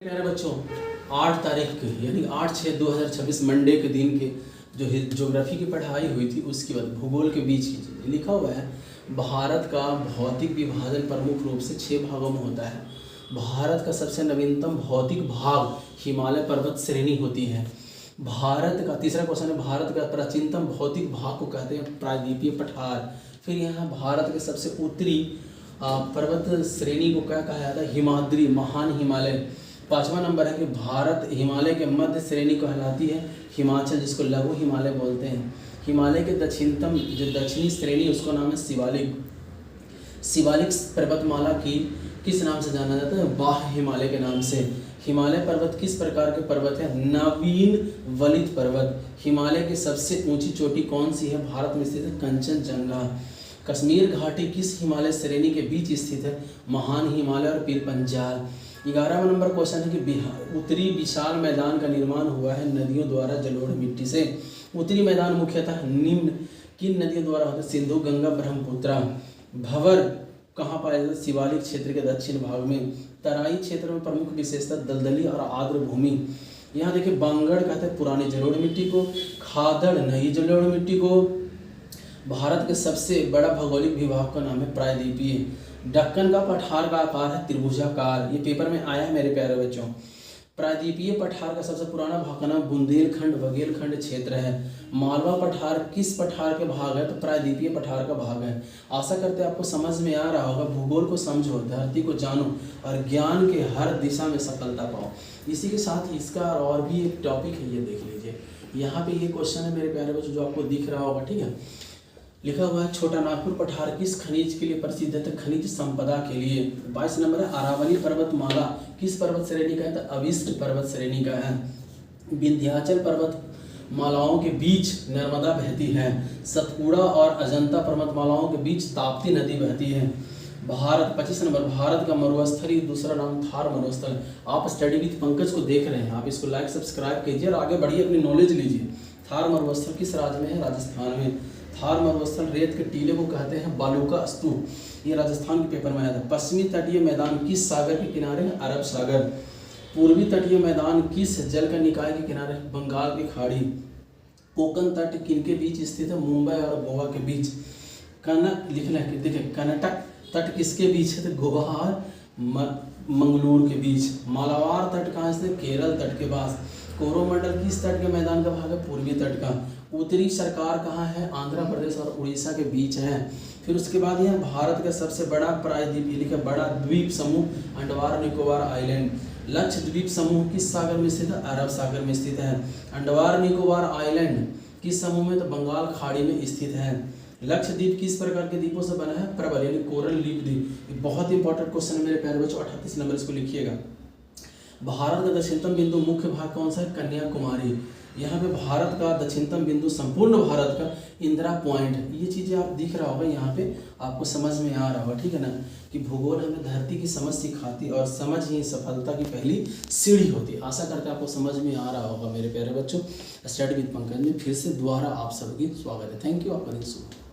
प्यारे बच्चों, 8 तारीख के यानी 8/6/2026 मंडे के दिन के जो ज्योग्राफी की पढ़ाई हुई थी उसके बाद भूगोल के बीच की चीज़ लिखा हुआ है। भारत का भौतिक विभाजन प्रमुख रूप से 6 भागों में होता है। भारत का सबसे नवीनतम भौतिक भाग हिमालय पर्वत श्रेणी होती है। भारत का तीसरा क्वेश्चन है, भारत का प्राचीनतम भौतिक भाग को कहते हैं प्रायद्वीपीय पठार। फिर यहाँ भारत के सबसे उत्तरी पर्वत श्रेणी को क्या कहा जाता है? हिमाद्री, महान हिमालय। 5वां नंबर है कि भारत हिमालय के मध्य श्रेणी कहलाती है हिमाचल, जिसको लघु हिमालय बोलते हैं। हिमालय के दक्षिणतम जो दक्षिणी श्रेणी उसका नाम है शिवालिक। शिवालिक पर्वतमाला की किस नाम से जाना जाता है? बाह्य हिमालय के नाम से। हिमालय पर्वत किस प्रकार के पर्वत है? नवीन वलित पर्वत। हिमालय की सबसे ऊंची चोटी कौन सी है? भारत में स्थित है कंचनजंगा। कश्मीर घाटी किस हिमालय श्रेणी के बीच स्थित है? महान हिमालय और पीर पंजाल। 11वां नंबर क्वेश्चन है कि उत्तरी विशाल मैदान का निर्माण हुआ है नदियों द्वारा जलोढ़ मिट्टी से। उत्तरी मैदान मुख्यतः निम्न किन नदियों द्वारा होता है? सिंधु, गंगा, ब्रह्मपुत्र। भंवर कहाँ पाया जाता है? शिवालिक क्षेत्र के दक्षिण भाग में। तराई क्षेत्र में प्रमुख विशेषता दलदली और आर्द्र भूमि। यहाँ देखिए, बांगड़ कहते हैं पुरानी जलोढ़ मिट्टी को, खादड़ नई जलोढ़ मिट्टी को। भारत के सबसे बड़ा भौगोलिक विभाग का नाम है प्रायद्वीपीय। दक्कन का पठार का आकार है त्रिभुजाकार। ये पेपर में आया है मेरे प्यारे बच्चों। प्रायद्वीपीय पठार का सबसे पुराना भाग का नाम बुंदेलखंड बघेलखंड क्षेत्र है। मालवा पठार किस पठार के भाग है? तो प्रायद्वीपीय पठार का भाग है। आशा करते हैं आपको समझ में आ रहा होगा। भूगोल को समझो, धरती को जानो और ज्ञान के हर दिशा में सफलता पाओ। इसी के साथ इसका और भी एक टॉपिक है, ये देख लीजिए। यहाँ पे ये क्वेश्चन है मेरे प्यारे बच्चों जो आपको दिख रहा होगा, ठीक है। लिखा हुआ है, छोटा नागपुर पठार किस खनिज के लिए प्रसिद्ध है? तो खनिज संपदा के लिए। 22 नंबर है, अरावली पर्वतमाला किस पर्वत श्रेणी का है? तो अविष्ट पर्वत श्रेणी का है। विंध्याचल पर्वत मालाओं के बीच नर्मदा बहती है। सतपुड़ा और अजंता पर्वतमालाओं के बीच ताप्ती नदी बहती है। भारत 25 नंबर, भारत का मरुस्थलीय दूसरा नाम थार मरुस्थल। आप स्टडी विद पंकज को देख रहे हैं, आप इसको लाइक सब्सक्राइब कीजिए और आगे बढ़िए, अपनी नॉलेज लीजिए। थार मरुस्थल किस राज्य में है? राजस्थान में। थार मरुस्थल रेत के टीले को कहते हैं बालूका स्तूप। ये राजस्थान के पेपर में आया था। पश्चिमी तटीय मैदान किस सागर के किनारे है? अरब सागर। पूर्वी तटीय मैदान किस जल का निकाय के किनारे है? बंगाल की खाड़ी। कोंकण तट किनके बीच स्थित है? मुंबई और गोवा के बीच। कनक लिखना है, देखिए कर्नाटक तट किसके बीच है? तो गोवा और मंगलूर के बीच। मालाबार तट कहाँ स्थित? केरल तट के पास। कोरोमंडल किस तट के मैदान का भाग है? पूर्वी तट का। उत्तरी सरकार कहाँ है? आंध्र प्रदेश और उड़ीसा के बीच है। फिर उसके बाद यह भारत का सबसे बड़ा प्रायद्वीपीय लिखा बड़ा द्वीप समूह अंडमान निकोबार आइलैंड। लक्षद्वीप समूह किस सागर में स्थित है? अरब सागर में स्थित है। अंडमान निकोबार आइलैंड किस समूह में? तो बंगाल खाड़ी में स्थित है। लक्षद्वीप किस प्रकार के द्वीपों से बना है? प्रबल यानी कोरल लीफ द्वीप। बहुत इंपॉर्टेंट क्वेश्चन है मेरे प्यारे बच्चों, 38 नंबर इसको लिखिएगा। भारत का दक्षिणतम बिंदु मुख्य भाग कौन सा है? कन्याकुमारी। यहाँ पे भारत का दक्षिणतम बिंदु संपूर्ण भारत का इंदिरा पॉइंट। ये चीज़ें आप दिख रहा होगा, यहाँ पे आपको समझ में आ रहा होगा, ठीक है ना। कि भूगोल हमें धरती की समझ सिखाती और समझ ही सफलता की पहली सीढ़ी होती है। आशा करते हैं आपको समझ में आ रहा होगा मेरे प्यारे बच्चों। स्टडी विद पंकज में फिर से दोबारा आप सबकी स्वागत है। थैंक यू, आपका दिन शुभ।